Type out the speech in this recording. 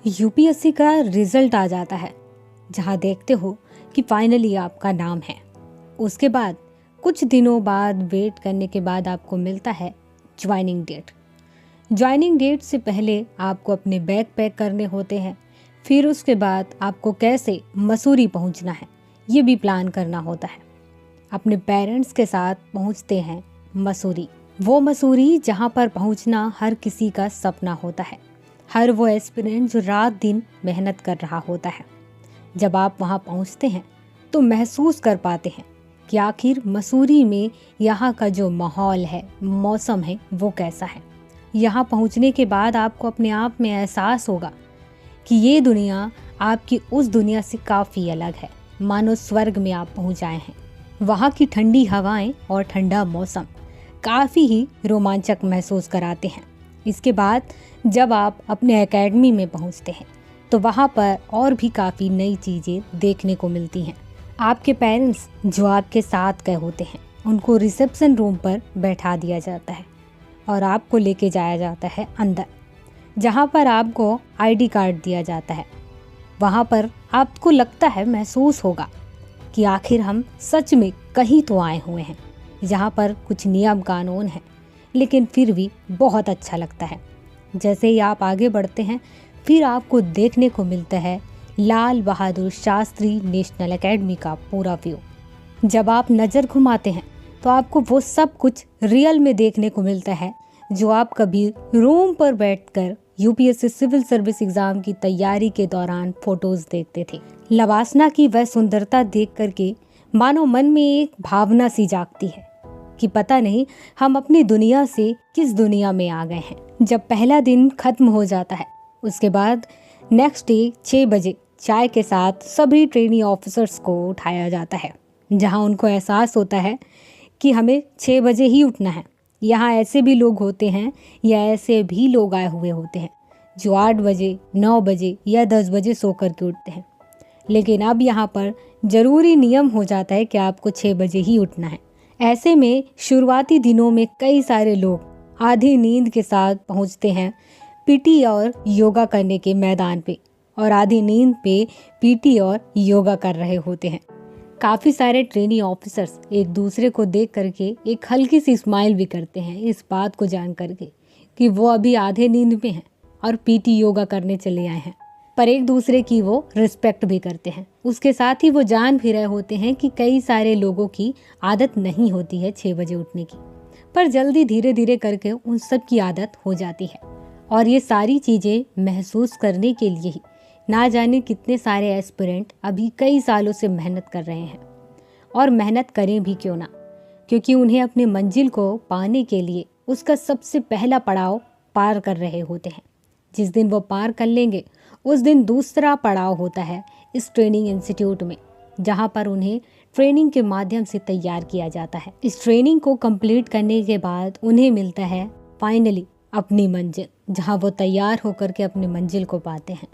UPSC का result आ जाता है, जहां देखते हो कि फाइनली आपका नाम है। उसके बाद कुछ दिनों बाद वेट करने के बाद आपको मिलता है ज्वाइनिंग डेट। ज्वाइनिंग डेट से पहले आपको अपने बैग पैक करने होते हैं। फिर उसके बाद आपको कैसे मसूरी पहुंचना है ये भी प्लान करना होता है। अपने पेरेंट्स के साथ पहुंचते हैं मसूरी, वो मसूरी जहां पर पहुंचना हर किसी का सपना होता है। हर वो एस्पिरेंट जो रात दिन मेहनत कर रहा होता है। जब आप वहां पहुंचते हैं तो महसूस कर पाते हैं कि आखिर मसूरी में यहाँ का जो माहौल है, मौसम है, वो कैसा है। यहाँ पहुँचने के बाद आपको अपने आप में एहसास होगा कि ये दुनिया आपकी उस दुनिया से काफ़ी अलग है, मानो स्वर्ग में आप पहुँच आए हैं। वहाँ की ठंडी हवाएं और ठंडा मौसम काफ़ी ही रोमांचक महसूस कराते हैं। इसके बाद जब आप अपने एकेडमी में पहुँचते हैं तो वहाँ पर और भी काफ़ी नई चीज़ें देखने को मिलती हैं। आपके पेरेंट्स जो आपके साथ गए होते हैं उनको रिसेप्शन रूम पर बैठा दिया जाता है और आपको लेके जाया जाता है अंदर, जहाँ पर आपको आईडी कार्ड दिया जाता है। वहाँ पर आपको लगता है, महसूस होगा कि आखिर हम सच में कहीं तो आए हुए हैं, जहाँ पर कुछ नियम कानून हैं, लेकिन फिर भी बहुत अच्छा लगता है। जैसे ही आप आगे बढ़ते हैं फिर आपको देखने को मिलता है लाल बहादुर शास्त्री नेशनल एकेडमी का पूरा व्यू। जब आप नज़र घुमाते हैं तो आपको वो सब कुछ रियल में देखने को मिलता है जो आप कभी रूम पर बैठकर यूपीएससी सिविल सर्विस एग्जाम की तैयारी के दौरान फोटोज देखते थे। लवासना की वह सुंदरता देख करके मानो मन में एक भावना सी जागती है कि पता नहीं हम अपनी दुनिया से किस दुनिया में आ गए हैं। जब पहला दिन खत्म हो जाता है उसके बाद नेक्स्ट डे 6 बजे चाय के साथ सभी ट्रेनी ऑफिसर्स को उठाया जाता है, जहां उनको एहसास होता है कि हमें 6 बजे ही उठना है। यहाँ ऐसे भी लोग होते हैं या ऐसे भी लोग आए हुए होते हैं जो 8 बजे, 9 बजे या 10 बजे सो कर के उठते हैं, लेकिन अब यहाँ पर ज़रूरी नियम हो जाता है कि आपको 6 बजे ही उठना है। ऐसे में शुरुआती दिनों में कई सारे लोग आधी नींद के साथ पहुँचते हैं पीटी और योगा करने के मैदान पे, और आधी नींद पे पीटी और योगा कर रहे होते हैं। काफ़ी सारे ट्रेनी ऑफिसर्स एक दूसरे को देख करके एक हल्की सी स्माइल भी करते हैं, इस बात को जान करके कि वो अभी आधे नींद में हैं और पीटी योगा करने चले आए हैं। पर एक दूसरे की वो रिस्पेक्ट भी करते हैं। उसके साथ ही वो जान भी रहे होते हैं कि कई सारे लोगों की आदत नहीं होती है 6 बजे उठने की, पर जल्दी धीरे धीरे करके उन सब की आदत हो जाती है। और ये सारी चीज़ें महसूस करने के लिए ही ना जाने कितने सारे एस्पिरेंट अभी कई सालों से मेहनत कर रहे हैं। और मेहनत करें भी क्यों ना, क्योंकि उन्हें अपने मंजिल को पाने के लिए उसका सबसे पहला पड़ाव पार कर रहे होते हैं। जिस दिन वो पार कर लेंगे उस दिन दूसरा पड़ाव होता है इस ट्रेनिंग इंस्टीट्यूट में, जहाँ पर उन्हें ट्रेनिंग के माध्यम से तैयार किया जाता है। इस ट्रेनिंग को कंप्लीट करने के बाद उन्हें मिलता है फाइनली अपनी मंजिल, जहाँ वो तैयार होकर के अपनी मंजिल को पाते हैं।